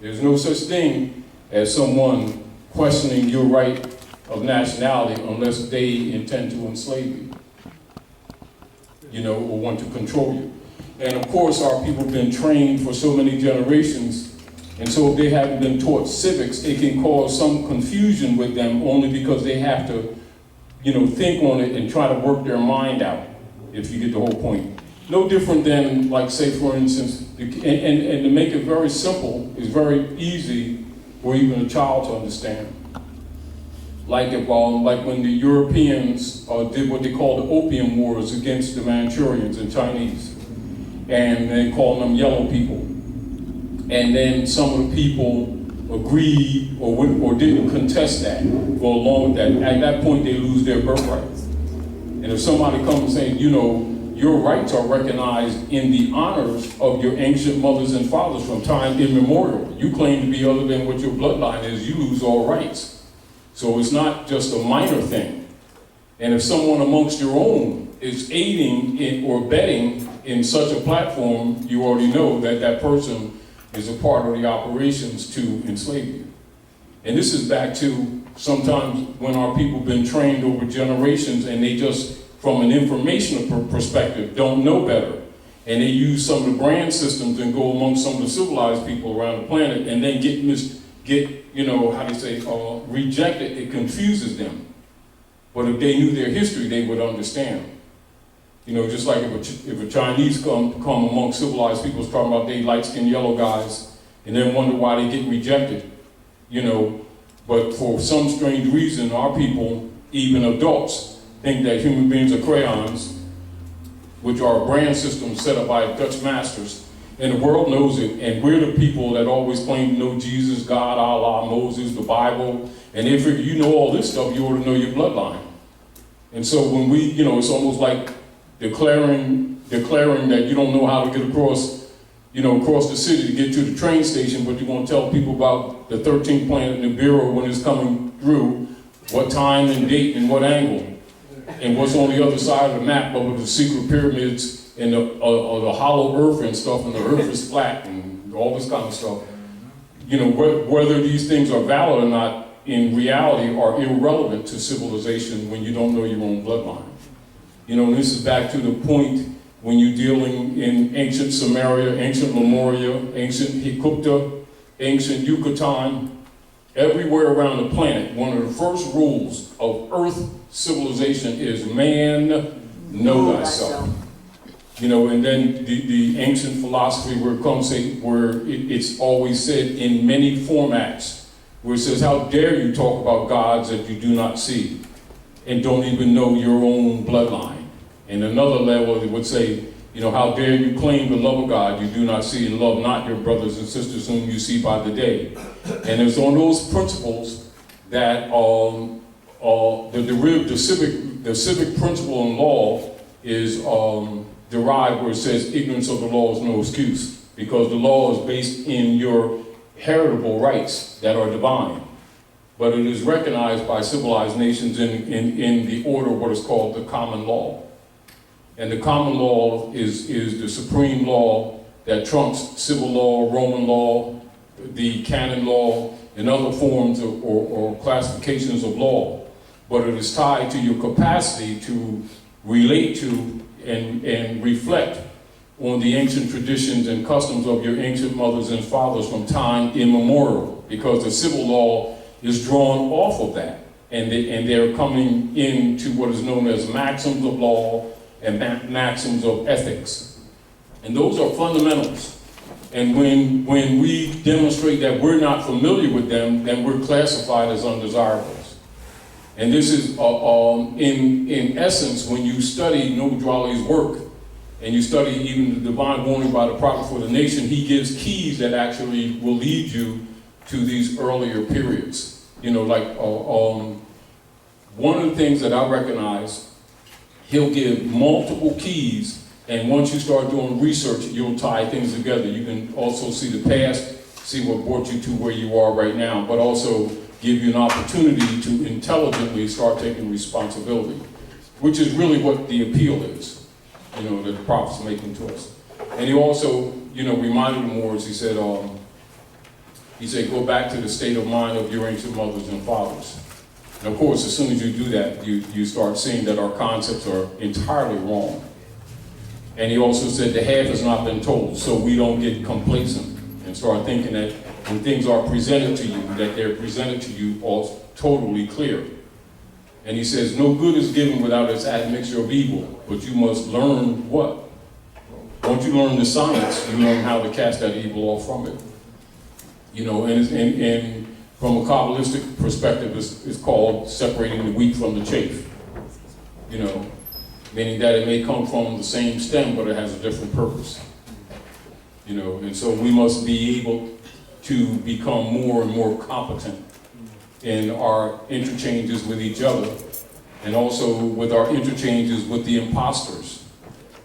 There's no such thing as someone questioning your right of nationality unless they intend to enslave you, or want to control you. And of course, our people have been trained for so many generations, and so if they haven't been taught civics, it can cause some confusion with them only because they have to, think on it and try to work their mind out, if you get the whole point. No different than, like, say, for instance, and to make it very simple, it's very easy for even a child to understand. Like when the Europeans did what they called the Opium Wars against the Manchurians and Chinese, and they called them yellow people. And then some of the people agreed or didn't contest that, go along with that. At that point, they lose their birthrights. And if somebody comes and says, your rights are recognized in the honors of your ancient mothers and fathers from time immemorial. You claim to be other than what your bloodline is, you lose all rights. So it's not just a minor thing. And if someone amongst your own is aiding in or abetting in such a platform, you already know that that person is a part of the operations to enslave you. And this is back to sometimes when our people have been trained over generations and they just, from an informational perspective, don't know better. And they use some of the brand systems and go amongst some of the civilized people around the planet and then get rejected. It confuses them. But if they knew their history, they would understand. Just like if a Chinese come among civilized people, talking about they light-skinned yellow guys, and then wonder why they get rejected, But for some strange reason, our people, even adults, think that human beings are crayons, which are a brand system set up by Dutch masters, and the world knows it, and we're the people that always claim to know Jesus, God, Allah, Moses, the Bible, and if you know all this stuff, you ought to know your bloodline. And so when we, it's almost like declaring that you don't know how to get across the city to get to the train station, but you want to tell people about the 13th planet Nibiru when it's coming through, what time and date and what angle, and what's on the other side of the map over the secret pyramids and the hollow earth and stuff, and the earth is flat and all this kind of stuff. Whether these things are valid or not in reality are irrelevant to civilization when you don't know your own bloodline. And this is back to the point when you're dealing in ancient Samaria, ancient Lemuria, ancient Hikupta, ancient Yucatan, everywhere around the planet, one of the first rules of Earth civilization is man, know thyself. And then the ancient philosophy where it's always said in many formats, where it says, how dare you talk about gods that you do not see and don't even know your own bloodline. And another level, it would say, how dare you claim the love of God you do not see and love not your brothers and sisters whom you see by the day. And it's on those principles that the civic principle in law is derived, where it says ignorance of the law is no excuse, because the law is based in your heritable rights that are divine. But it is recognized by civilized nations in the order of what is called the common law. And the common law is the supreme law that trumps civil law, Roman law, the canon law, and other forms or classifications of law. But it is tied to your capacity to relate to and reflect on the ancient traditions and customs of your ancient mothers and fathers from time immemorial, because the civil law is drawn off of that. And they're coming into what is known as maxims of law and maxims of ethics. And those are fundamentals. And when we demonstrate that we're not familiar with them, then we're classified as undesirables. And this is, in essence, when you study Noble Drawley's work, and you study even the divine warning by the prophet for the nation, he gives keys that actually will lead you to these earlier periods. One of the things that I recognize, he'll give multiple keys, and once you start doing research, you'll tie things together. You can also see the past, see what brought you to where you are right now, but also give you an opportunity to intelligently start taking responsibility, which is really what the appeal is, that the prophet's making to us. And he also, reminded the Moors, he said, He said, go back to the state of mind of your ancient mothers and fathers. And of course, as soon as you do that, you start seeing that our concepts are entirely wrong. And he also said the half has not been told, so we don't get complacent and start thinking that when things are presented to you, that they're presented to you all totally clear. And he says, no good is given without its admixture of evil, but you must learn what? Once you learn the science, you learn how to cast that evil off from it. You know, and from a Kabbalistic perspective, it's called separating the wheat from the chaff. You know, meaning that it may come from the same stem, but it has a different purpose. You know, and so we must be able to become more and more competent in our interchanges with each other, and also with our interchanges with the imposters.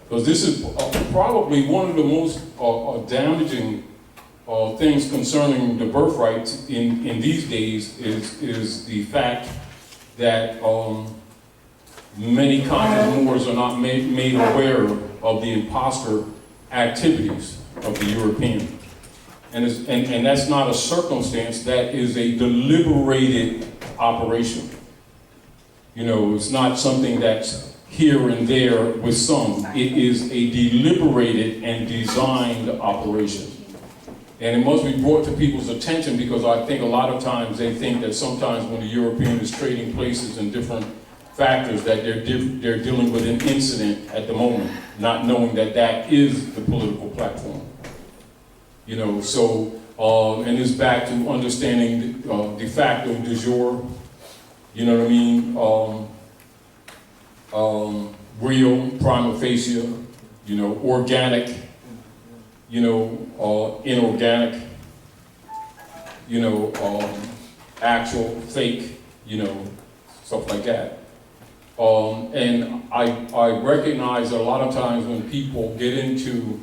Because this is probably one of the most damaging things concerning the birthrights in these days is the fact that many conscious Moors are not made aware of the imposter activities of the European. And that's not a circumstance, that is a deliberated operation. You know, it's not something that's here and there with some. It is a deliberated and designed operation. And it must be brought to people's attention, because I think a lot of times they think that sometimes when the European is trading places and different factors, that they're dealing with an incident at the moment, not knowing that that is the political platform. You know, so, and it's back to understanding de facto, de jure, you know what I mean? Real, prima facie, you know, organic, you know, inorganic, you know, actual, fake, you know, stuff like that. And I recognize that a lot of times when people get into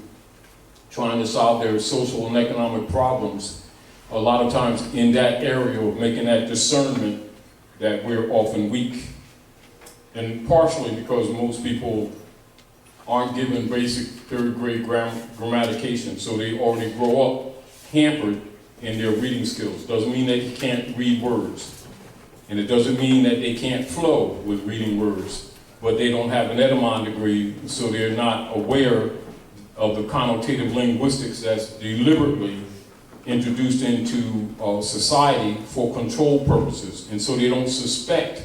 trying to solve their social and economic problems, a lot of times in that area of making that discernment, that we're often weak. And partially because most people aren't given basic third grade grammatication, so they already grow up hampered in their reading skills. Doesn't mean that you can't read words. And it doesn't mean that they can't flow with reading words, but they don't have an etymon degree, so they're not aware of the connotative linguistics that's deliberately introduced into society for control purposes. And so they don't suspect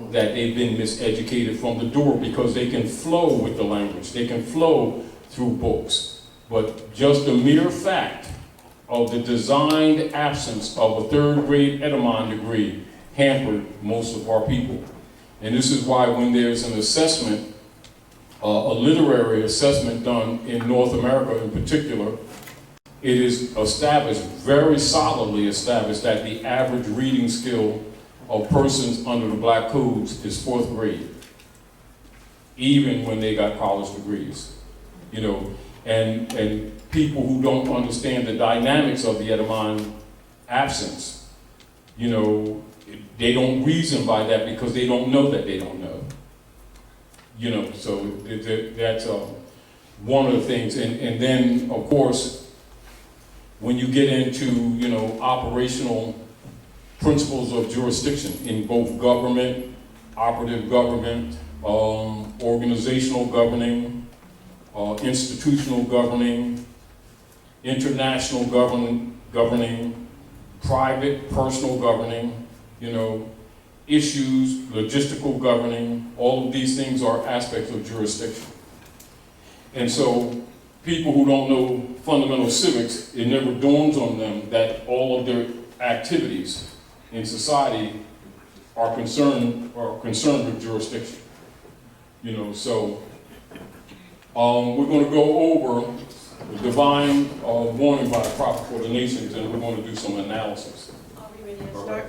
that they've been miseducated from the door, because they can flow with the language. They can flow through books. But just the mere fact of the designed absence of a third grade etymon degree hampered most of our people. And this is why when there's an assessment, a literary assessment done in North America in particular, it is established, very solidly established, that the average reading skill of persons under the black codes is 4th grade, even when they got college degrees. You know, and people who don't understand the dynamics of the etymon absence, you know, they don't reason by that because they don't know that they don't know. You know, so that's one of the things. And then, of course, when you get into, you know, operational principles of jurisdiction in both government, operative government, organizational governing, institutional governing, international governing, private, personal governing, you know, issues, logistical governing, all of these things are aspects of jurisdiction. And so people who don't know fundamental civics, it never dawns on them that all of their activities in society are concerned with jurisdiction. You know, so we're going to go over the divine warning by the prophet for the nations, and we're going to do some analysis. Are we ready to start?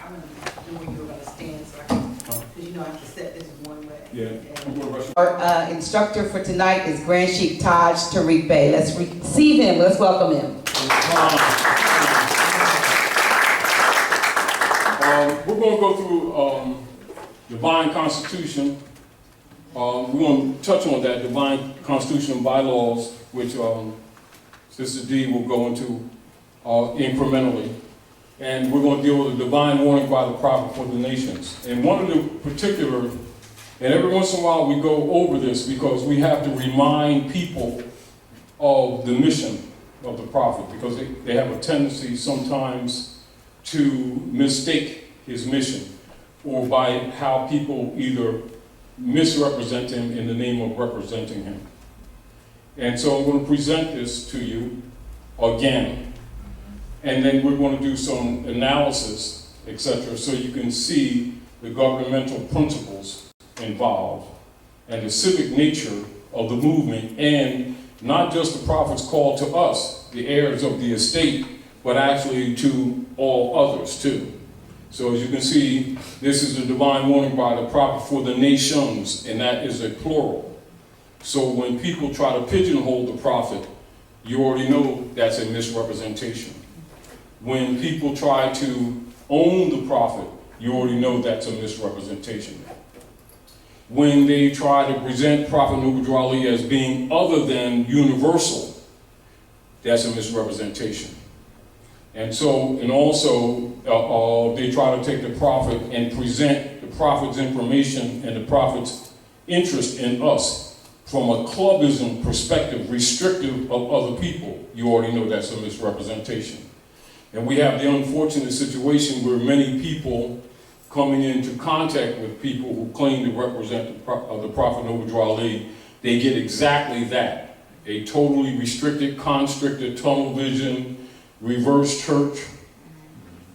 I'm going to know where you're going to stand, so I can, because you know I have to set this one way. Yeah. Our instructor for tonight is Grand Sheikh Taj Tarik Bey. Let's receive him. Let's welcome him. We're going to go through divine constitution. We're going to touch on that divine constitution and bylaws, which Sister D will go into incrementally. And we're going to deal with a divine warning by the prophet for the nations. And one of the particular, and every once in a while we go over this because we have to remind people of the mission of the prophet, because they have a tendency sometimes to mistake his mission, or by how people either misrepresent him in the name of representing him. And so I'm going to present this to you again, and then we're going to do some analysis, etc., so you can see the governmental principles involved and the civic nature of the movement, and not just the prophet's call to us, the heirs of the estate, but actually to all others too. So as you can see, this is a divine warning by the prophet for the nations, and that is a plural. So when people try to pigeonhole the prophet, you already know that's a misrepresentation. When people try to own the prophet, you already know that's a misrepresentation. When they try to present Prophet Nubuddha Ali as being other than universal, that's a misrepresentation. And so, and also, they try to take the prophet and present the prophet's information and the prophet's interest in us from a clubism perspective, restrictive of other people. You already know that's a misrepresentation. And we have the unfortunate situation where many people coming into contact with people who claim to represent the Prophet Nubuddha Ali, they get exactly that. A totally restricted, constricted, tunnel vision, reverse church,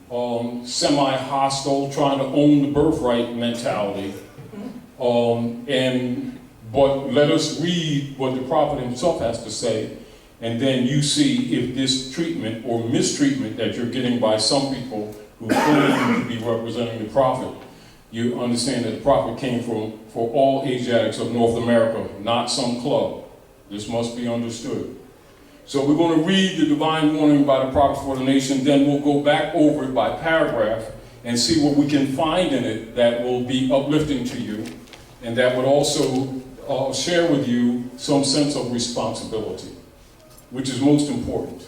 semi-hostile, trying to own the birthright mentality. But let us read what the prophet himself has to say, and then you see if this treatment or mistreatment that you're getting by some people who claim to be representing the prophet, you understand that the prophet came for all Asiatics of North America, not some club. This must be understood. So we're going to read the divine warning by the prophet for the nation, then we'll go back over it by paragraph and see what we can find in it that will be uplifting to you, and that would also share with you some sense of responsibility, which is most important.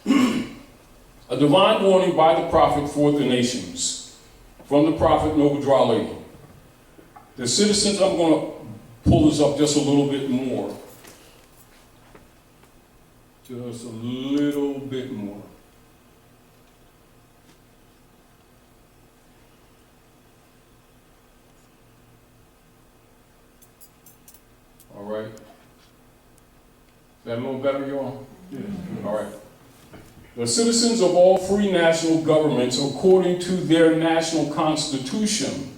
A divine warning by the prophet for the nations, from the prophet Nubuddha Ali. The citizens, I'm going to pull this up just a little bit more. Just a little bit more. All right. Is that a little better, y'all? Yeah. All right. The citizens of all free national governments, according to their national constitution,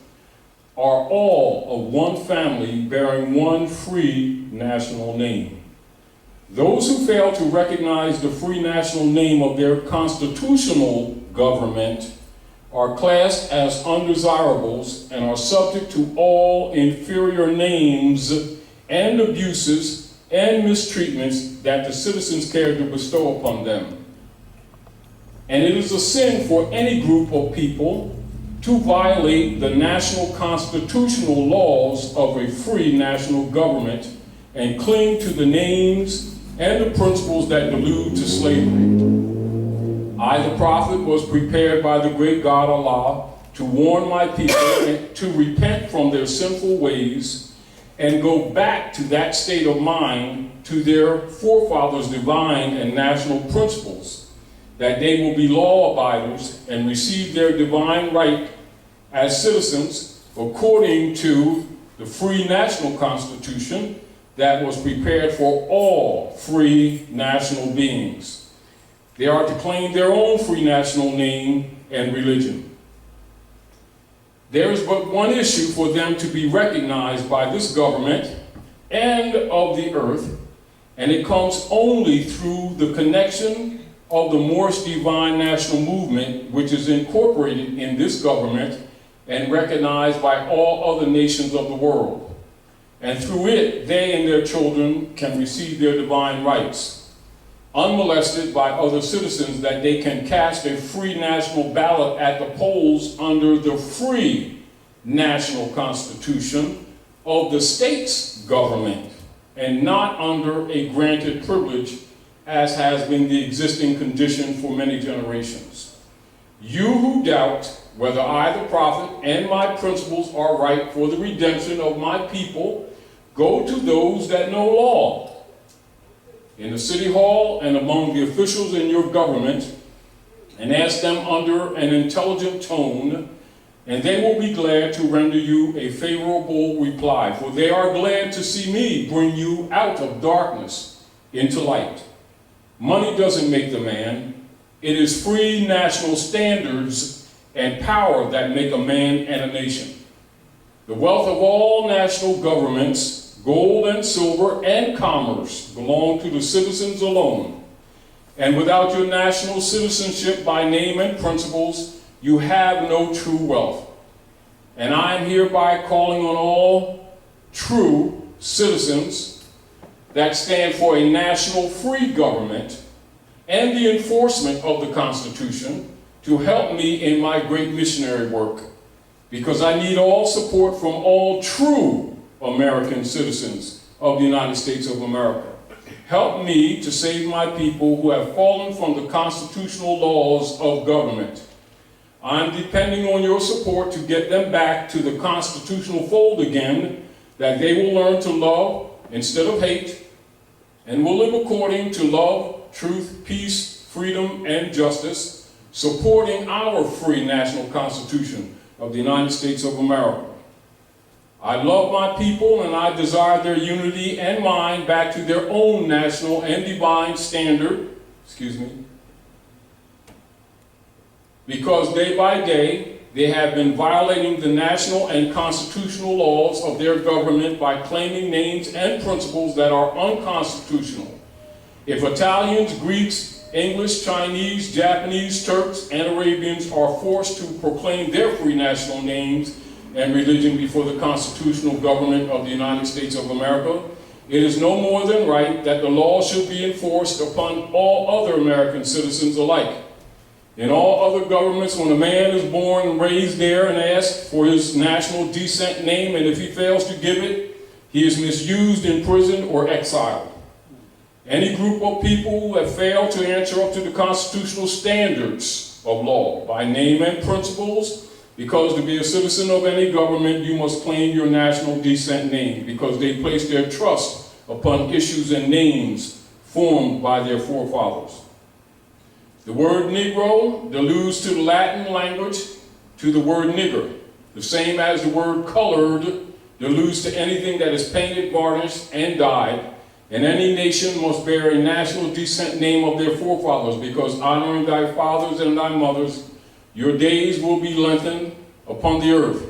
are all of one family bearing one free national name. Those who fail to recognize the free national name of their constitutional government are classed as undesirables and are subject to all inferior names and abuses and mistreatments that the citizens care to bestow upon them. And it is a sin for any group of people to violate the national constitutional laws of a free national government and cling to the names and the principles that allude to slavery. I, the prophet, was prepared by the great God Allah to warn my people to repent from their sinful ways and go back to that state of mind, to their forefathers' divine and national principles, that they will be law-abiders and receive their divine right as citizens according to the free national constitution that was prepared for all free national beings. They are to claim their own free national name and religion. There is but one issue for them to be recognized by this government and of the earth, and it comes only through the connection of the Moorish divine national movement, which is incorporated in this government and recognized by all other nations of the world. And through it, they and their children can receive their divine rights, unmolested by other citizens, that they can cast a free national ballot at the polls under the free national constitution of the state's government, and not under a granted privilege as has been the existing condition for many generations. You who doubt whether I, the prophet, and my principles are right for the redemption of my people, go to those that know law, in the city hall and among the officials in your government, and ask them under an intelligent tone, and they will be glad to render you a favorable reply, for they are glad to see me bring you out of darkness into light. Money doesn't make the man. It is free national standards and power that make a man and a nation. The wealth of all national governments, gold and silver and commerce, belong to the citizens alone. And without your national citizenship by name and principles, you have no true wealth. And I am hereby calling on all true citizens that stand for a national free government and the enforcement of the Constitution to help me in my great missionary work, because I need all support from all true American citizens of the United States of America. Help me to save my people who have fallen from the constitutional laws of government. I'm depending on your support to get them back to the constitutional fold again, that they will learn to love instead of hate, and will live according to love, truth, peace, freedom, and justice, supporting our free national Constitution of the United States of America. I love my people, and I desire their unity and mine back to their own national and divine standard, because day by day, they have been violating the national and constitutional laws of their government by claiming names and principles that are unconstitutional. If Italians, Greeks, English, Chinese, Japanese, Turks, and Arabians are forced to proclaim their free national names and religion before the constitutional government of the United States of America, it is no more than right that the law should be enforced upon all other American citizens alike. In all other governments, when a man is born and raised there and asks for his national descent name, and if he fails to give it, he is misused, imprisoned, or exiled. Any group of people who have failed to answer up to the constitutional standards of law by name and principles, because to be a citizen of any government, you must claim your national descent name, because they place their trust upon issues and names formed by their forefathers. The word Negro alludes to the Latin language to the word nigger, the same as the word colored alludes to anything that is painted, varnished, and dyed. And any nation must bear a national descent name of their forefathers, because honoring thy fathers and thy mothers, your days will be lengthened upon the earth.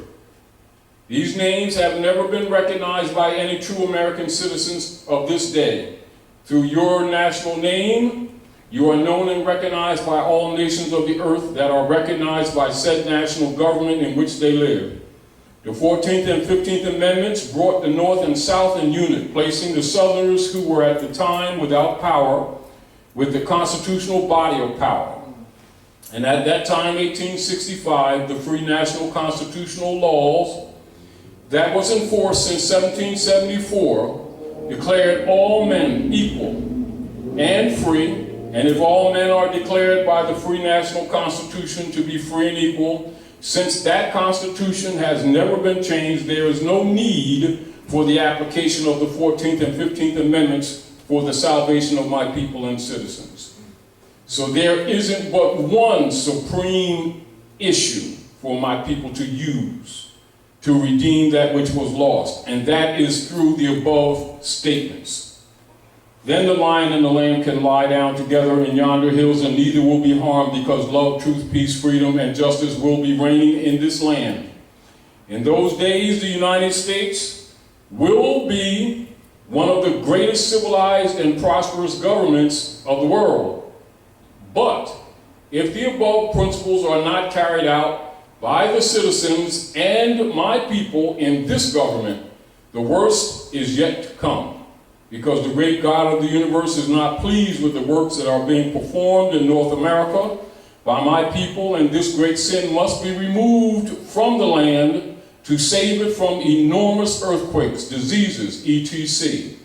These names have never been recognized by any true American citizens of this day. Through your national name, you are known and recognized by all nations of the earth that are recognized by said national government in which they live. The 14th and 15th Amendments brought the North and South in unit, placing the Southerners who were at the time without power with the constitutional body of power. And at that time, 1865, the free national constitutional laws that was in force since 1774 declared all men equal and free. And if all men are declared by the free national Constitution to be free and equal, since that Constitution has never been changed, there is no need for the application of the 14th and 15th Amendments for the salvation of my people and citizens. So there isn't but one supreme issue for my people to use to redeem that which was lost, and that is through the above statements. Then the lion and the lamb can lie down together in yonder hills, and neither will be harmed, because love, truth, peace, freedom, and justice will be reigning in this land. In those days, the United States will be one of the greatest civilized and prosperous governments of the world. But if the above principles are not carried out by the citizens and my people in this government, the worst is yet to come. Because the great God of the universe is not pleased with the works that are being performed in North America by my people, and this great sin must be removed from the land to save it from enormous earthquakes, diseases, etc.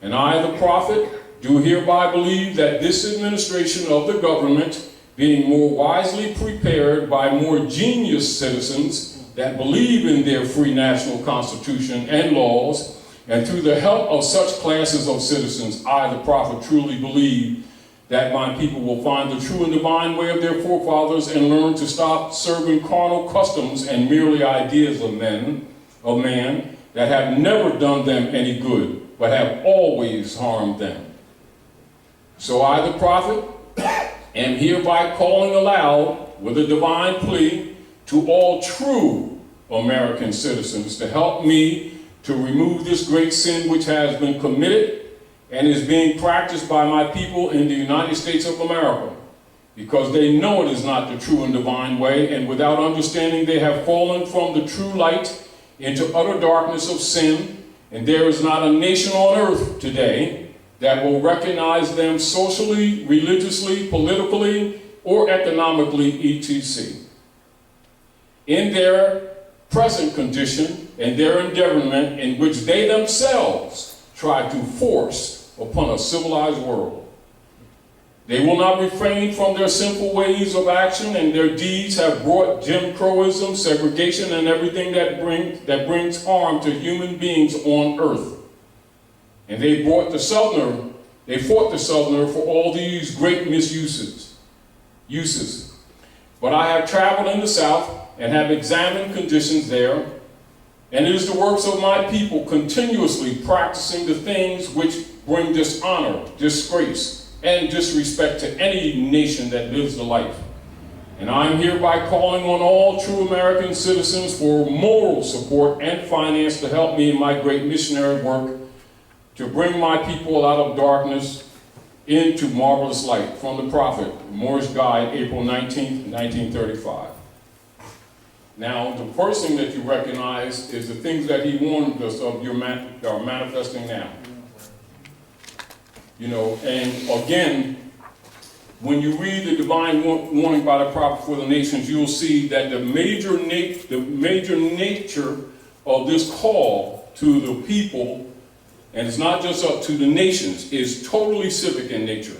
And I, the prophet, do hereby believe that this administration of the government, being more wisely prepared by more genius citizens that believe in their free national constitution and laws, and through the help of such classes of citizens, I, the prophet, truly believe that my people will find the true and divine way of their forefathers and learn to stop serving carnal customs and merely ideas of man, that have never done them any good, but have always harmed them. So I, the prophet, am hereby calling aloud with a divine plea to all true American citizens to help me to remove this great sin which has been committed and is being practiced by my people in the United States of America, because they know it is not the true and divine way, and without understanding they have fallen from the true light into utter darkness of sin, and there is not a nation on earth today that will recognize them socially, religiously, politically, or economically, etc. In their present condition and their endeavorment in which they themselves try to force upon a civilized world. They will not refrain from their sinful ways of action, and their deeds have brought Jim Crowism, segregation, and everything that brings harm to human beings on earth. And they fought the Southerner for all these great uses. But I have traveled in the South and have examined conditions there, and it is the works of my people continuously practicing the things which bring dishonor, disgrace, and disrespect to any nation that lives the life. And I am hereby calling on all true American citizens for moral support and finance to help me in my great missionary work to bring my people out of darkness into marvelous light. From the prophet, Moorish Guide, April 19th, 1935. Now, the first thing that you recognize is the things that he warned us of are manifesting now. You know, and again, when you read the divine warning by the prophet for the nations, you'll see that the major nature of this call to the people, and it's not just up to the nations, is totally civic in nature,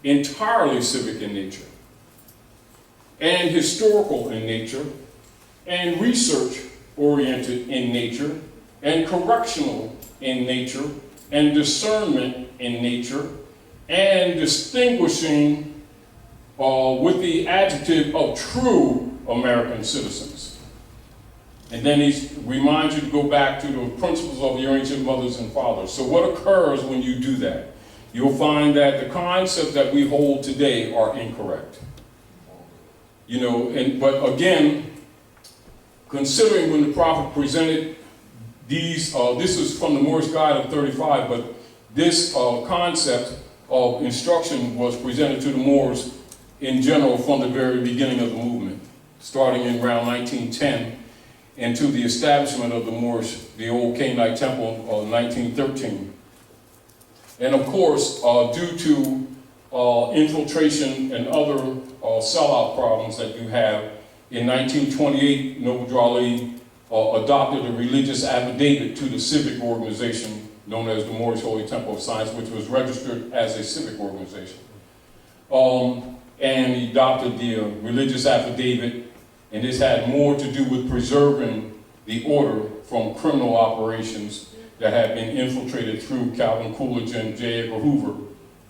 entirely civic in nature, and historical in nature, and research-oriented in nature, and correctional in nature, and discernment in nature, and distinguishing with the adjective of true American citizens. And then he reminds you to go back to the principles of your ancient mothers and fathers. So what occurs when you do that? You'll find that the concepts that we hold today are incorrect. You know, but again, considering when the prophet presented these, this is from the Moorish Guide of 35, but this concept of instruction was presented to the Moors in general from the very beginning of the movement, starting in around 1910, and to the establishment of the Moorish, the old Canaanite temple, 1913. And of course, due to infiltration and other sellout problems that you have, in 1928, Noble Ali adopted a religious affidavit to the civic organization known as the Moorish Holy Temple of Science, which was registered as a civic organization. And he adopted the religious affidavit, and this had more to do with preserving the order from criminal operations that had been infiltrated through Calvin Coolidge and J. Edgar Hoover,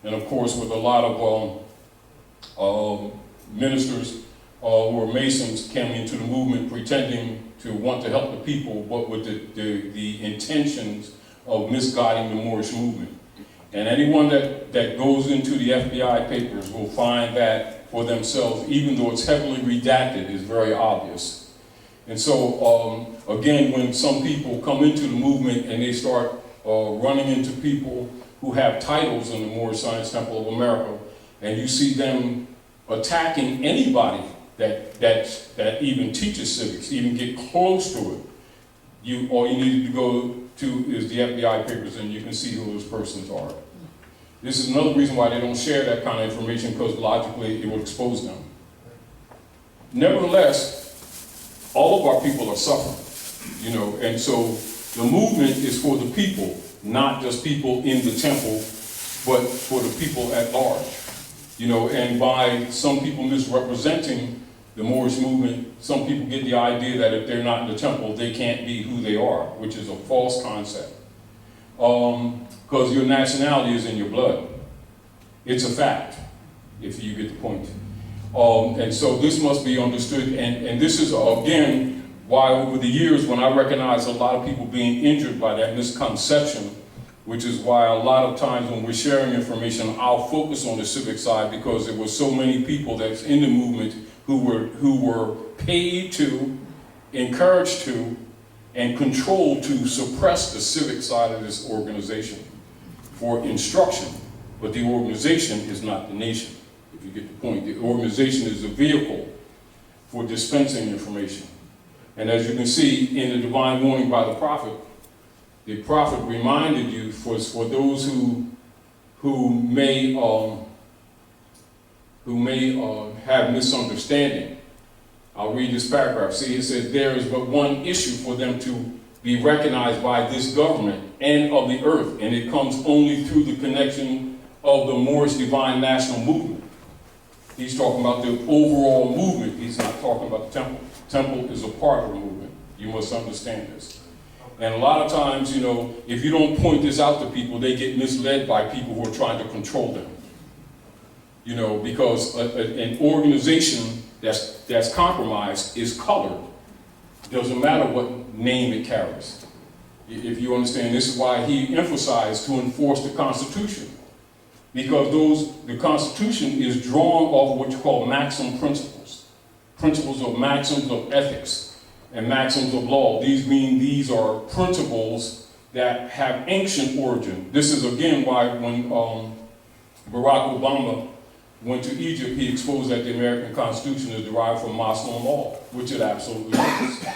and of course with a lot of ministers who were Masons came into the movement pretending to want to help the people, but with the intentions of misguiding the Moorish movement. And anyone that goes into the FBI papers will find that for themselves, even though it's heavily redacted, is very obvious. And so, again, when some people come into the movement and they start running into people who have titles in the Moorish Science Temple of America, and you see them attacking anybody that even teaches civics, even get close to it, all you need to go to is the FBI papers, and you can see who those persons are. This is another reason why they don't share that kind of information, because logically it would expose them. Nevertheless, all of our people are suffering, you know, and so the movement is for the people, not just people in the temple but for the people at large. You know, and by some people misrepresenting the Moorish movement, some people get the idea that if they're not in the temple, they can't be who they are, which is a false concept. Because your nationality is in your blood. It's a fact, if you get the point. And so this must be understood, and this is, again, why over the years, when I recognize a lot of people being injured by that misconception, which is why a lot of times when we're sharing information, I'll focus on the civic side, because there were so many people that's in the movement who were paid to, encouraged to, and controlled to suppress the civic side of this organization for instruction. But the organization is not the nation, if you get the point. The organization is a vehicle for dispensing information. And as you can see in the divine warning by the prophet reminded you, for those who may have misunderstanding. I'll read this paragraph. See, it says, there is but one issue for them to be recognized by this government and of the earth, and it comes only through the connection of the Moorish divine national movement. He's talking about the overall movement. He's not talking about the temple. Temple is a part of the movement. You must understand this. And a lot of times, you know, if you don't point this out to people, they get misled by people who are trying to control them. You know, because an organization that's compromised is colored. Doesn't matter what name it carries. If you understand, this is why he emphasized to enforce the Constitution. Because the Constitution is drawn off of what you call maxim principles. Principles of maxims of ethics and maxims of law. These are principles that have ancient origin. This is again why when Barack Obama went to Egypt, he exposed that the American Constitution is derived from Muslim law, which it absolutely is.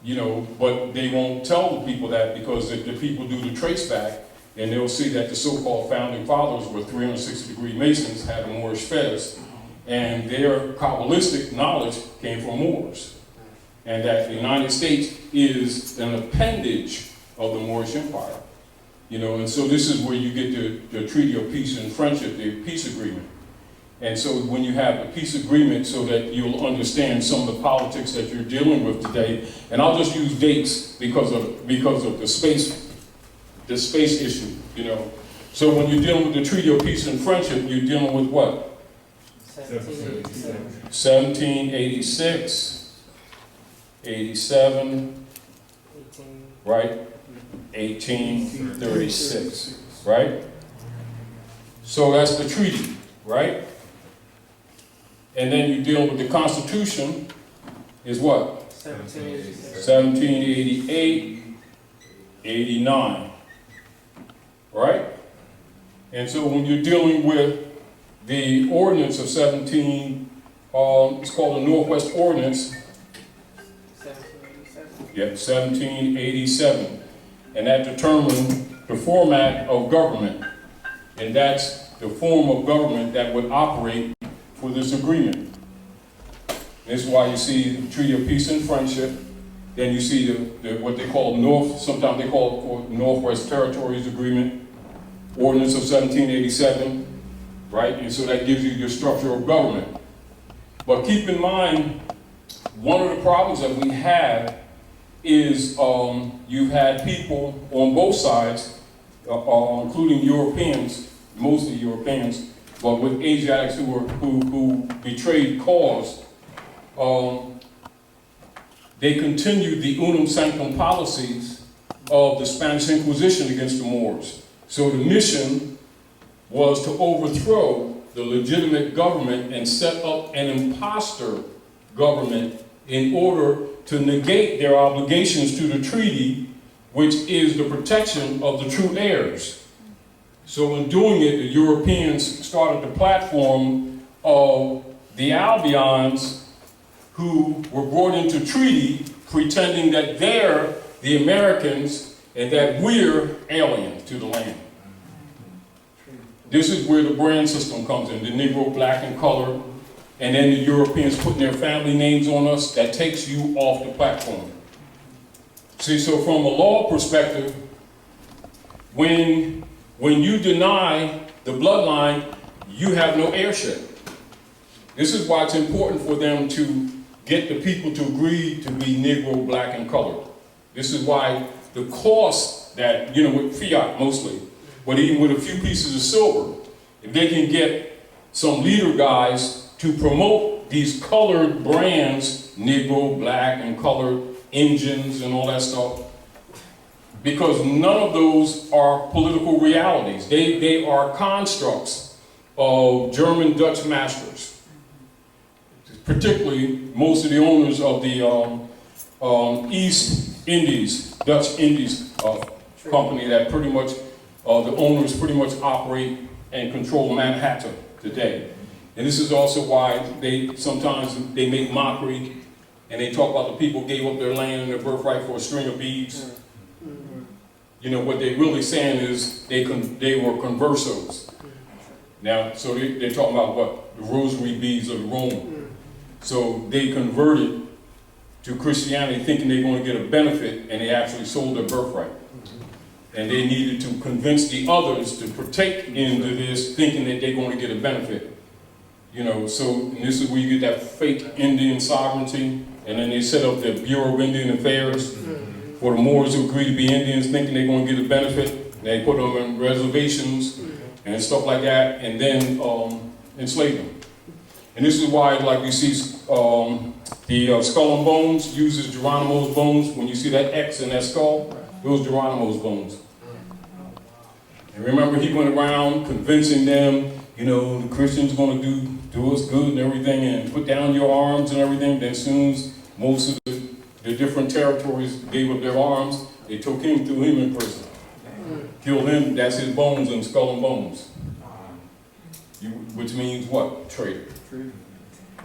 You know, but they won't tell the people that, because if the people do the trace back, and they'll see that the so-called founding fathers were 360-degree Masons, had a Moorish fez, and their Kabbalistic knowledge came from Moors. And that the United States is an appendage of the Moorish Empire. You know, and so this is where you get the Treaty of Peace and Friendship, the peace agreement. And so when you have the peace agreement, so that you'll understand some of the politics that you're dealing with today, and I'll just use dates because of the space issue, you know. So when you're dealing with the Treaty of Peace and Friendship, you're dealing with what? 1786, 87, right? 1836, right? So that's the treaty, right? And then you deal with the Constitution, is what? 1788, 89, right? And so when you're dealing with the ordinance of it's called the Northwest Ordinance. 1787. Yeah, 1787. And that determined the format of government. And that's the form of government that would operate for this agreement. This is why you see the Treaty of Peace and Friendship. Then you see what they call sometimes they call it Northwest Territories Agreement, Ordinance of 1787, right? And so that gives you your structure of government. But keep in mind, one of the problems that we have is you've had people on both sides, including Europeans, mostly Europeans, but with Asiatics who betrayed cause. They continued the unum sanctum policies of the Spanish Inquisition against the Moors. So the mission was to overthrow the legitimate government and set up an imposter government in order to negate their obligations to the treaty, which is the protection of the true heirs. So in doing it, the Europeans started the platform of the Albions, who were brought into treaty pretending that they're the Americans and that we're alien to the land. This is where the brand system comes in, the Negro, black, and color, and then the Europeans putting their family names on us. That takes you off the platform. See, so from a law perspective, when you deny the bloodline, you have no heirship. This is why it's important for them to get the people to agree to be Negro, black, and colored. This is why the cost that, with fiat mostly, but even with a few pieces of silver, if they can get some leader guys to promote these colored brands, Negro, black, and colored engines and all that stuff, because none of those are political realities. They are constructs of German Dutch masters. Particularly, most of the owners of the East Indies, Dutch Indies company that pretty much, the owners pretty much operate and control Manhattan today. And this is also why sometimes they make mockery and they talk about the people gave up their land and their birthright for a string of beads. What they're really saying is they were conversos. Now, so they're talking about what? The rosary beads of Rome. So they converted to Christianity thinking they're going to get a benefit, and they actually sold their birthright. And they needed to convince the others to partake into this thinking that they're going to get a benefit. So this is where you get that fake Indian sovereignty, and then they set up the Bureau of Indian Affairs for the Moors who agree to be Indians thinking they're going to get a benefit. They put them in reservations and stuff like that, and then enslave them. And this is why, like you see, the Skull and Bones uses Geronimo's bones. When you see that X in that skull, those Geronimo's bones. And remember, he went around convincing them, the Christians going to do us good and everything, and put down your arms and everything. Then as soon as most of the different territories gave up their arms, they took him, threw him in prison. Killed him, that's his bones and Skull and Bones. Which means what? Traitor.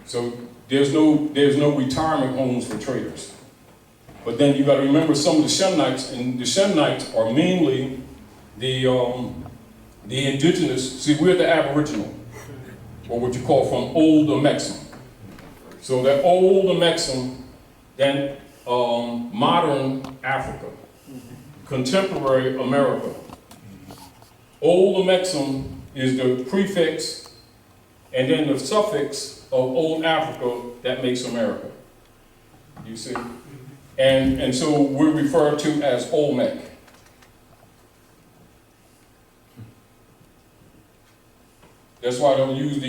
So there's no retirement homes for traitors. But then you got to remember some of the Shemnites, and the Shemnites are mainly the indigenous. See, we're the Aboriginal, or what you call from Old Amexem. So that Old Amexem, then modern Africa, contemporary America. Old Amexem is the prefix and then the suffix of Old Africa that makes America. You see? And so we're referred to as Olmec. That's why they'll use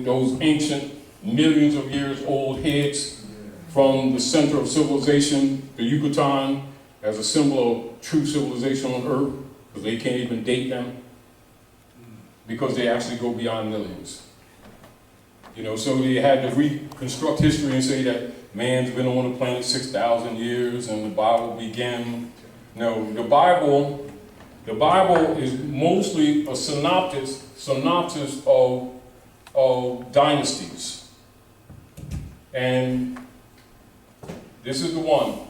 those ancient, millions of years old heads from the center of civilization, the Yucatan, as a symbol of true civilization on Earth, because they can't even date them, because they actually go beyond millions. So they had to reconstruct history and say that man's been on the planet 6,000 years and the Bible began. No, the Bible is mostly a synopsis of dynasties. And this is the one.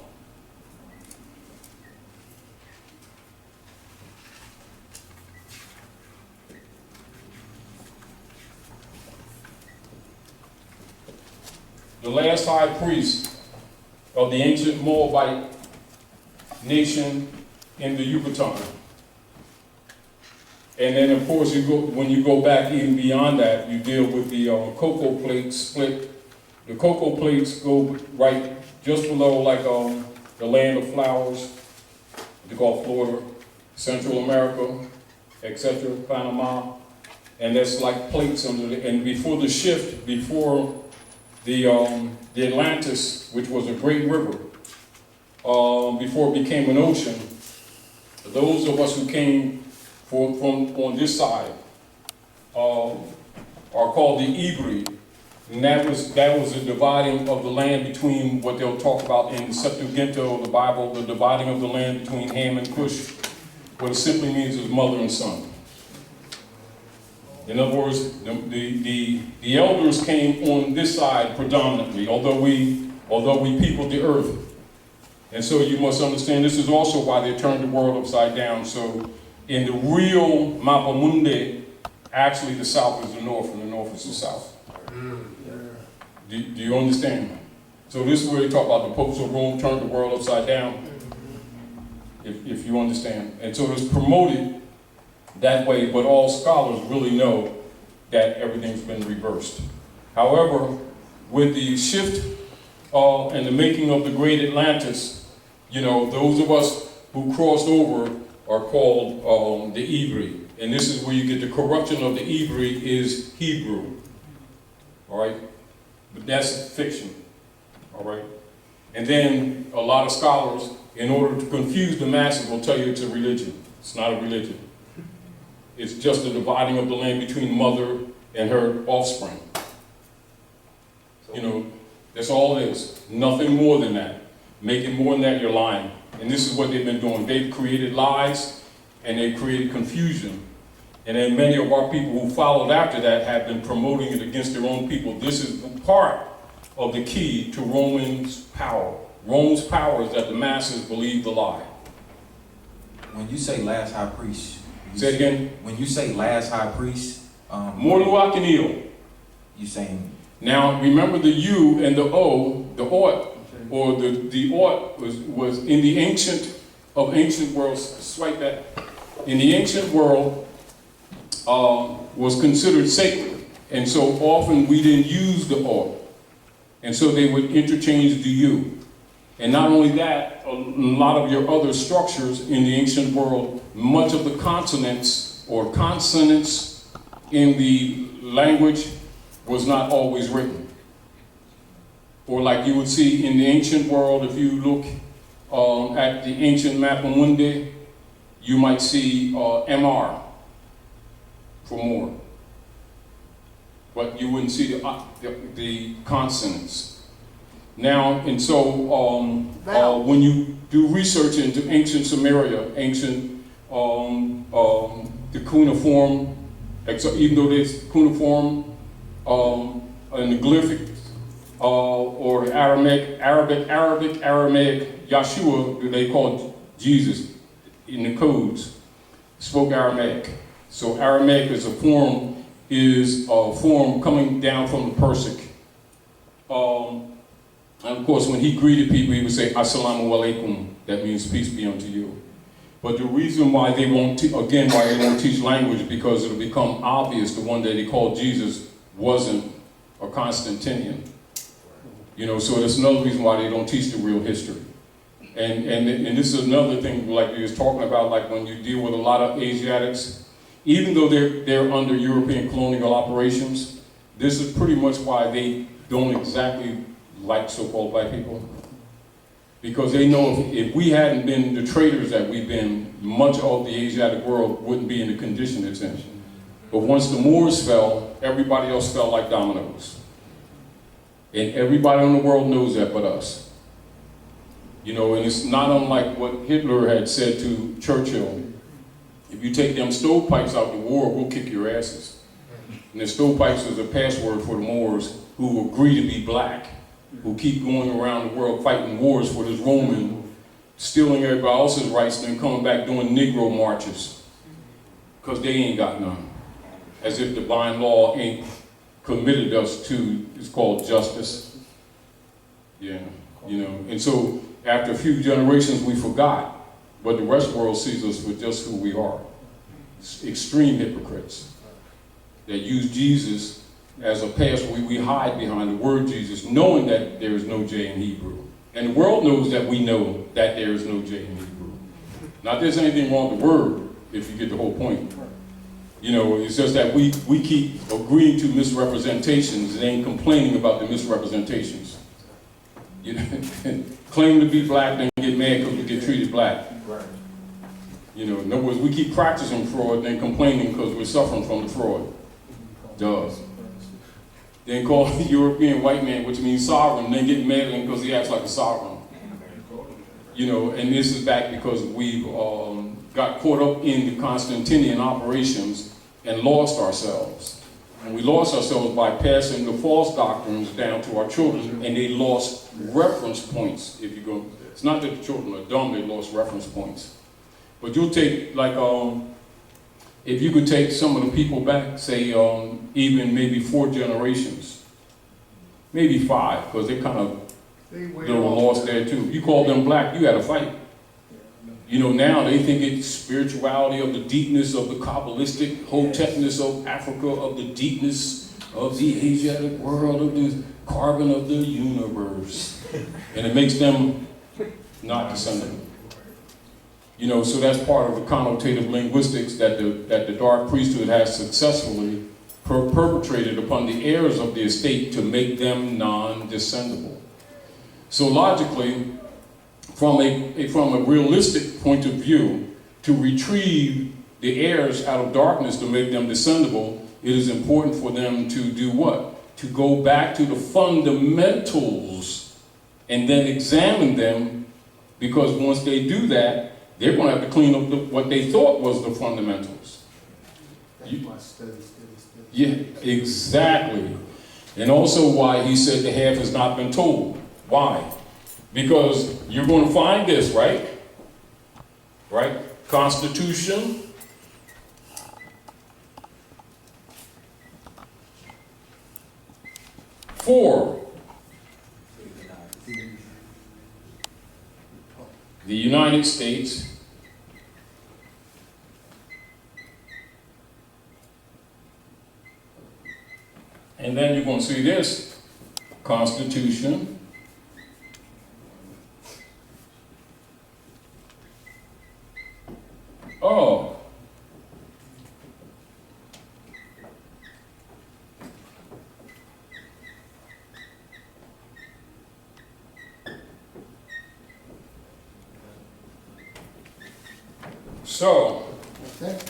The last high priest of the ancient Moabite nation in the Yucatan. And then, of course, when you go back even beyond that, you deal with the cocoa plate split. The cocoa plates go right just below, like the land of flowers, they call Florida, Central America, etc., Panama, and that's like plates under the. And before the shift, before the Atlantis, which was a great river, before it became an ocean, those of us who came from on this side are called the Ibri, and that was the dividing of the land between what they'll talk about in the Septuaginta of the Bible, the dividing of the land between Ham and Cush. What it simply means is mother and son. In other words, the elders came on this side predominantly, although we peopled the earth. And so you must understand this is also why they turned the world upside down. So in the real Mappa Mundi, actually the south is the north and the north is the south. Do you understand? So this is where they talk about the popes of Rome turned the world upside down, if you understand. And so it's promoted that way, but all scholars really know that everything's been reversed. However, with the shift and the making of the great Atlantis, you know, those of us who crossed over are called the Ivri. And this is where you get the corruption of the Ivri is Hebrew. All right? But that's fiction. All right? And then a lot of scholars, in order to confuse the masses, will tell you it's a religion. It's not a religion. It's just the dividing of the land between mother and her offspring. You know, that's all it is. Nothing more than that. Making more than that, you're lying. And this is what they've been doing. They've created lies and they've created confusion. And then many of our people who followed after that have been promoting it against their own people. This is part of the key to Rome's power. Rome's power is that the masses believe the lie. When you say last high priest, Say it again. When you say last high priest, Mordluak and Eel. You saying? Now remember the U and the O, the Ort, or the Ort was in the ancient world. Swipe that. In the ancient world, was considered sacred, and so often we didn't use the Ort, and so they would interchange the U. And not only that, a lot of your other structures in the ancient world, much of the consonants or consonants in the language was not always written. Or like you would see in the ancient world, if you look at the ancient Mappa Mundi, you might see MR for more. But you wouldn't see the consonants. Now, and so when you do research into ancient Samaria, ancient the cuneiform, even though there's cuneiform and the glyphic or the Aramaic Yahshua, they called Jesus in the codes, spoke Aramaic. So Aramaic is a form coming down from the Persic. And of course, when he greeted people, he would say, Assalamu alaikum. That means peace be unto you. But the reason why they won't teach language is because it'll become obvious the one that he called Jesus wasn't a Constantinian. You know, so that's another reason why they don't teach the real history. And this is another thing, like we was talking about, like when you deal with a lot of Asiatics, even though they're under European colonial operations, this is pretty much why they don't exactly like so-called black people. Because they know if we hadn't been the traitors that we've been, much of the Asiatic world wouldn't be in the condition it's in. But once the Moors fell, everybody else fell like dominoes. And everybody in the world knows that but us. You know, and it's not unlike what Hitler had said to Churchill. If you take them stovepipes out the war, we'll kick your asses. And the stovepipes is a password for the Moors who agree to be black, who keep going around the world fighting wars for this Roman, stealing everybody else's rights, and then coming back doing Negro marches. Because they ain't got none. As if divine law ain't committed us to, it's called justice. Yeah, you know, and so after a few generations we forgot, but the rest of the world sees us for just who we are. Extreme hypocrites that use Jesus as a pass. We hide behind the word Jesus, knowing that there is no J in Hebrew. And the world knows that we know that there is no J in Hebrew. Not that there's anything wrong with the word, if you get the whole point. You know, it's just that we keep agreeing to misrepresentations and ain't complaining about the misrepresentations. You know, claim to be black, then get mad because we get treated black. You know, in other words, we keep practicing fraud, then complaining because we're suffering from the fraud. Duh. Then call the European white man, which means sovereign, then get mad at him because he acts like a sovereign. You know, and this is back because we've got caught up in the Constantinian operations and lost ourselves. And we lost ourselves by passing the false doctrines down to our children, and they lost reference points. If you go, it's not that the children are dumb, they lost reference points. But you'll take, like, if you could take some of the people back, say, even maybe 4 generations, maybe 5, because they kind of, they were lost there too. You called them black, you had a fight. You know, now they think it's spirituality of the deepness of the Kabbalistic Hotepness of Africa, of the deepness of the Asiatic world, of the carbon of the universe. And it makes them not descendable. You know, so that's part of the connotative linguistics that the dark priesthood has successfully perpetrated upon the heirs of the estate to make them non-descendable. So logically, from a realistic point of view, to retrieve the heirs out of darkness to make them descendable, it is important for them to do what? To go back to the fundamentals and then examine them, because once they do that, they're going to have to clean up what they thought was the fundamentals. Yeah, exactly. And also why he said the half has not been told. Why? Because you're going to find this, right? Right? Constitution. For the United States and then you're going to see this Constitution of so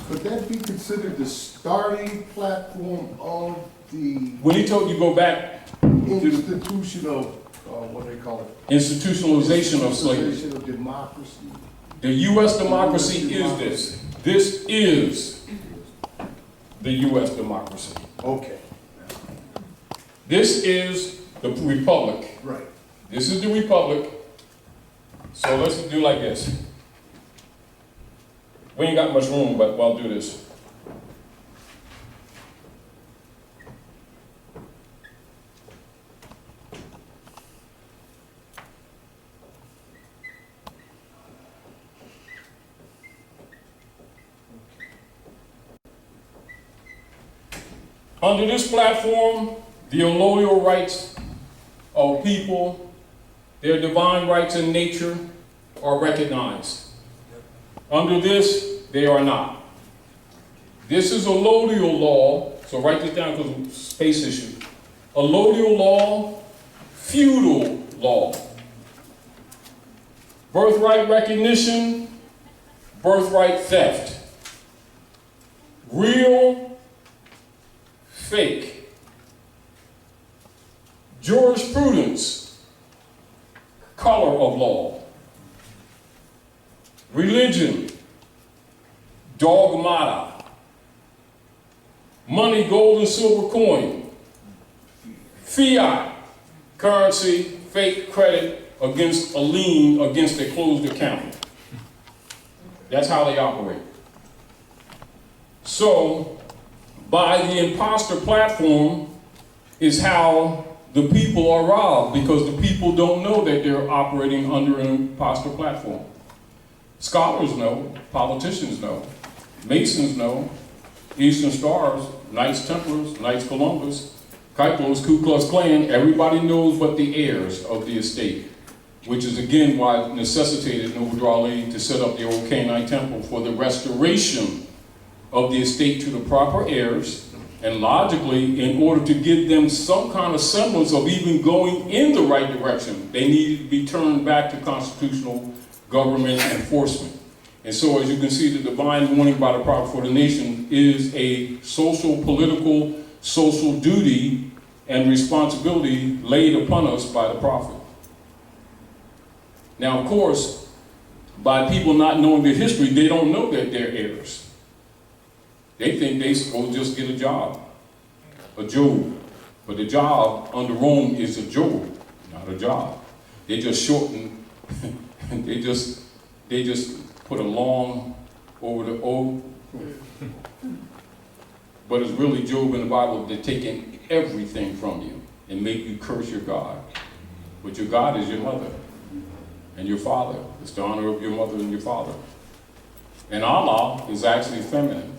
Could that be considered the starting platform of the when he told you go back institutional, what do they call it? institutionalization of slavery, Institutionalization of democracy? the U.S. democracy is this. This is the U.S. democracy. Okay, This is the republic. right. This is the republic. So let's do like this. We ain't got much room, but I'll do this. Under this platform, the allodial rights of people, their divine rights in nature, are recognized. Under this, they are not. This is allodial law, so write this down because of space issue. Allodial law, feudal law. Birthright recognition, birthright theft. Real, fake. Jurisprudence, color of law. Religion, dogmata. Money, gold, and silver coin. Fiat, currency, fake credit against a lien against a closed account. That's how they operate. So, by the imposter platform is how the people are robbed, because the people don't know that they're operating under an imposter platform. Scholars know, politicians know, Masons know, Eastern Stars, Knights Templars, Knights Columbus, Kyklos, Ku Klux Klan, everybody knows what the heirs of the estate, which is again why it necessitated Noble Ali to set up the old Canaanite temple for the restoration of the estate to the proper heirs, and logically, in order to give them some kind of semblance of even going in the right direction, they needed to be turned back to constitutional government enforcement. And so as you can see, the divine warning by the prophet for the nation is a social, political, social duty and responsibility laid upon us by the prophet. Now, of course, by people not knowing their history, they don't know that they're heirs. They think they're supposed to just get a job, a job. But the job under Rome is a job, not a job. They just shorten, they just put a long over the O. But it's really Job in the Bible. They're taking everything from you and make you curse your God. But your God is your mother. and your father. It's to honor of your mother and your father. And Allah is actually feminine.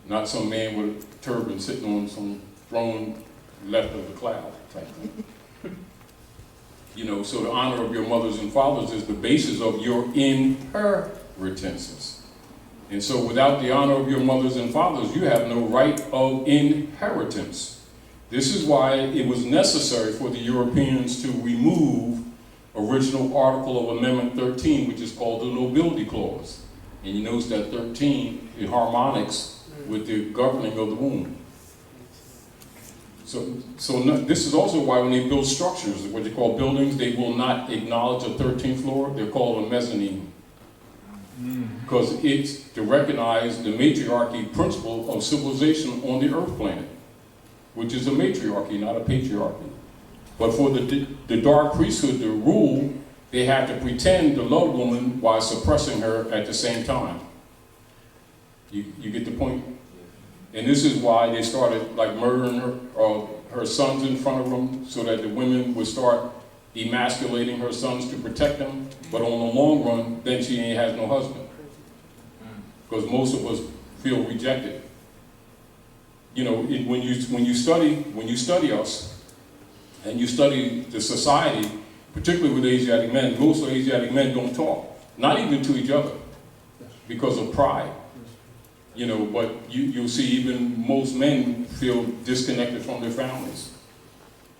Not some man with a turban sitting on some throne left of the cloud type thing. So the honor of your mothers and fathers is the basis of your inheritances. And so without the honor of your mothers and fathers, you have no right of inheritance. This is why it was necessary for the Europeans to remove original article of Amendment 13, which is called the Nobility Clause. And you notice that 13, it harmonics with the governing of the womb. This is also why when they build structures, what they call buildings, they will not acknowledge a 13th floor. They're called a mezzanine. Because it's to recognize the matriarchy principle of civilization on the earth planet, which is a matriarchy, not a patriarchy. But for the dark priesthood to rule, they have to pretend to love woman while suppressing her at the same time. You get the point? And this is why they started murdering her sons in front of them, so that the women would start emasculating her sons to protect them. But on the long run, then she has no husband, because most of us feel rejected. When you study us, and you study the society, particularly with Asiatic men, most of Asiatic men don't talk, not even to each other, because of pride. But you'll see even most men feel disconnected from their families.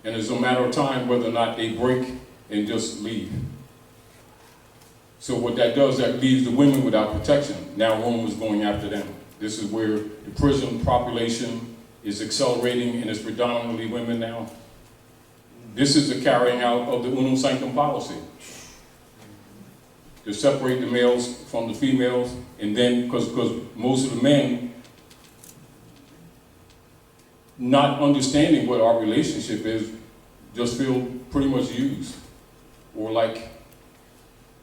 And it's a matter of time whether or not they break and just leave. So what that does, that leaves the women without protection. Now Rome is going after them. This is where the prison population is accelerating, and it's predominantly women now. This is the carrying out of the unum sanctum policy. To separate the males from the females, and then, because most of the men, not understanding what our relationship is, just feel pretty much used. Or like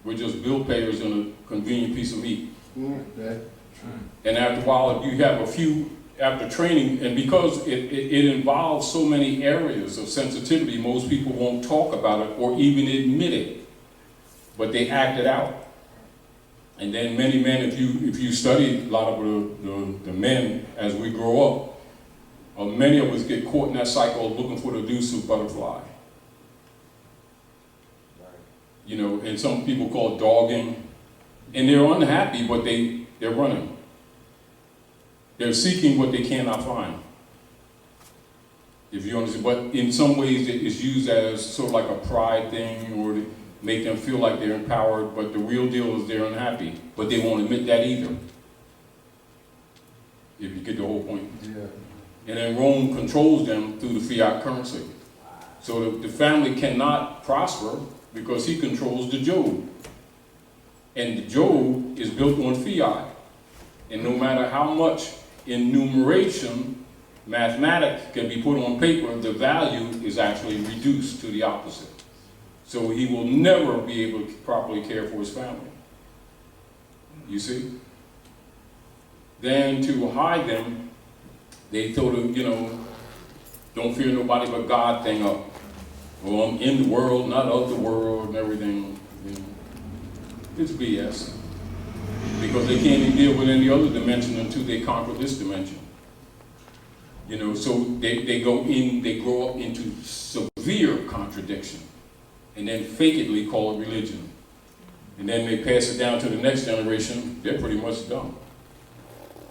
we're just bill payers in a convenient piece of meat. And after a while, you have a few, after training, and because it involves so many areas of sensitivity, most people won't talk about it or even admit it. But they act it out. And then many men, if you study a lot of the men as we grow up, many of us get caught in that cycle of looking for the elusive butterfly. And some people call it dogging. And they're unhappy, but they're running. They're seeking what they cannot find. If you understand. But in some ways it's used as sort of like a pride thing, or to make them feel like they're empowered, but the real deal is they're unhappy. But they won't admit that either. If you get the whole point. Yeah. And then Rome controls them through the fiat currency. So the family cannot prosper because he controls the Job. And the Job is built on fiat. And no matter how much enumeration, mathematics can be put on paper, the value is actually reduced to the opposite. So he will never be able to properly care for his family. You see? Then to hide them, they throw the, don't fear nobody but God thing up. Well, I'm in the world, not of the world, and everything. It's BS. Because they can't even deal with any other dimension until they conquer this dimension. So they grow up into severe contradiction, and then fakedly call it religion. And then they pass it down to the next generation, they're pretty much dumb.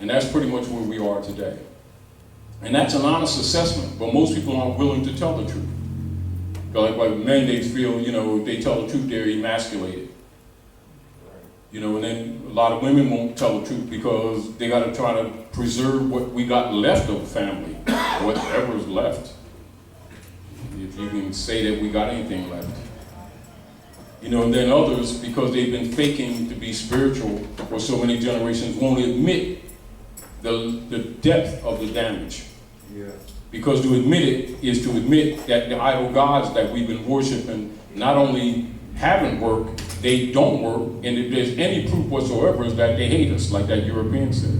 And that's pretty much where we are today. And that's an honest assessment, but most people aren't willing to tell the truth. Like men, they feel, if they tell the truth, they're emasculated. And then a lot of women won't tell the truth because they got to try to preserve what we got left of the family, whatever's left. If you can say that we got anything left. And then others, because they've been faking to be spiritual for so many generations, won't admit the depth of the damage. Yeah. Because to admit it is to admit that the idol gods that we've been worshiping not only haven't worked, they don't work, and if there's any proof whatsoever is that they hate us, like that European said.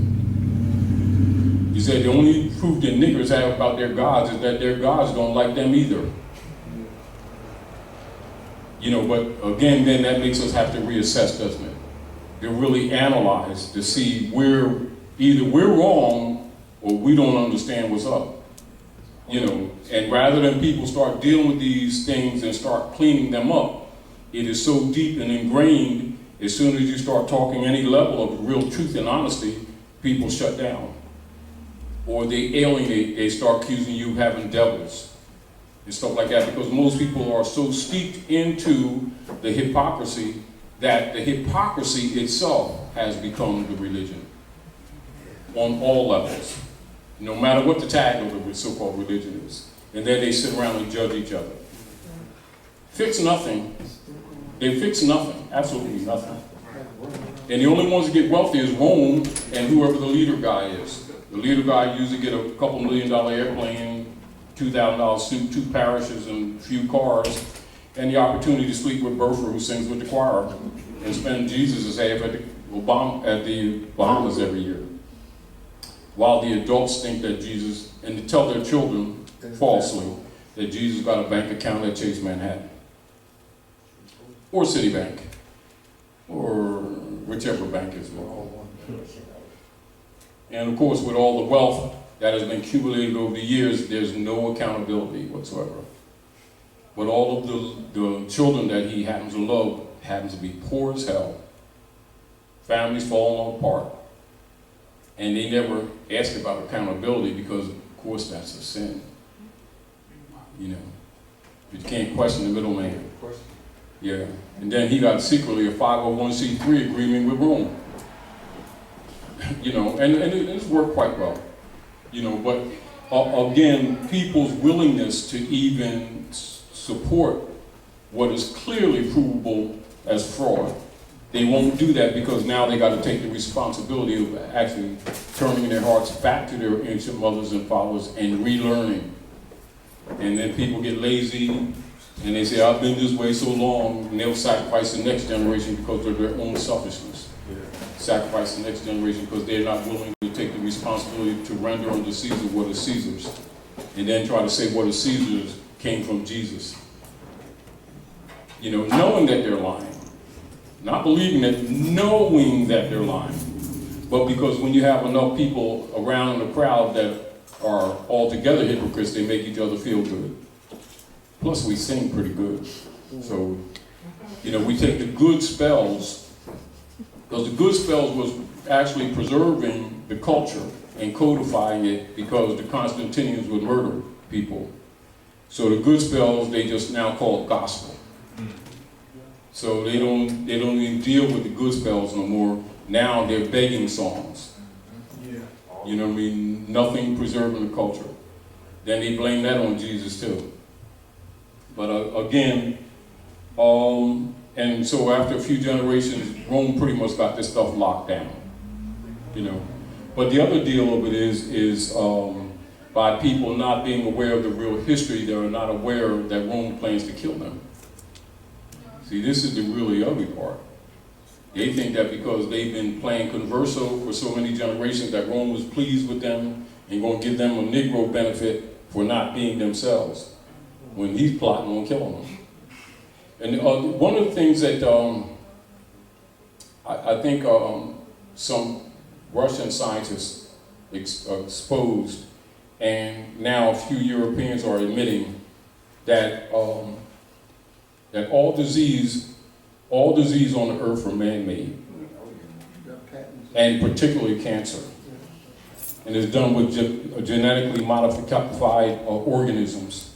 He said the only proof that niggers have about their gods is that their gods don't like them either. You know, but again, then that makes us have to reassess, doesn't it? To really analyze, to see where either we're wrong or we don't understand what's up. You know, and rather than people start dealing with these things and start cleaning them up, it is so deep and ingrained, as soon as you start talking any level of real truth and honesty, people shut down. Or they alienate, they start accusing you of having devils and stuff like that, because most people are so steeped into the hypocrisy that the hypocrisy itself has become the religion on all levels, no matter what the tag of the so-called religion is. And then they sit around and judge each other. Fix nothing. They fix nothing, absolutely nothing. And the only ones that get wealthy is Rome and whoever the leader guy is. The leader guy usually get a couple $1 million airplane, $2,000 suit, 2 parishes, and a few cars, and the opportunity to sleep with Bertha, who sings with the choir, and spend Jesus' half at the Bahamas every year. While the adults think that Jesus, and to tell their children falsely that Jesus got a bank account at Chase Manhattan, or Citibank, or whichever bank is there. And of course, with all the wealth that has been accumulated over the years, there's no accountability whatsoever. But all of the children that he happens to love happens to be poor as hell. Families falling apart. And they never ask about accountability because, of course, that's a sin. You know, you can't question the middleman. Yeah, and then he got secretly a 501c3 agreement with Rome. You know, and it's worked quite well. You know, but again, people's willingness to even support what is clearly provable as fraud, they won't do that because now they got to take the responsibility of actually turning their hearts back to their ancient mothers and fathers and relearning. And then people get lazy and they say, I've been this way so long, and they'll sacrifice the next generation because of their own selfishness. Sacrifice the next generation because they're not willing to take the responsibility to render unto Caesar what is Caesar's, and then try to say what is Caesar's came from Jesus. You know, knowing that they're lying. Not believing it, knowing that they're lying. But because when you have enough people around the crowd that are altogether hypocrites, they make each other feel good. Plus we sing pretty good. So, you know, we take the good spells, because the good spells was actually preserving the culture and codifying it because the Constantinians would murder people. So the good spells, they just now call it gospel. So they don't even deal with the good spells no more. Now they're begging songs. You know what I mean? Nothing preserving the culture. Then they blame that on Jesus too. But again, and so after a few generations, Rome pretty much got this stuff locked down. You know. But the other deal of it is by people not being aware of the real history, they are not aware that Rome plans to kill them. See, this is the really ugly part. They think that because they've been playing converso for so many generations that Rome was pleased with them and going to give them a Negro benefit for not being themselves, when he's plotting on killing them. And one of the things that I think some Russian scientists exposed, and now a few Europeans are admitting that that all disease on the earth are man-made, and particularly cancer, and is done with genetically modified organisms.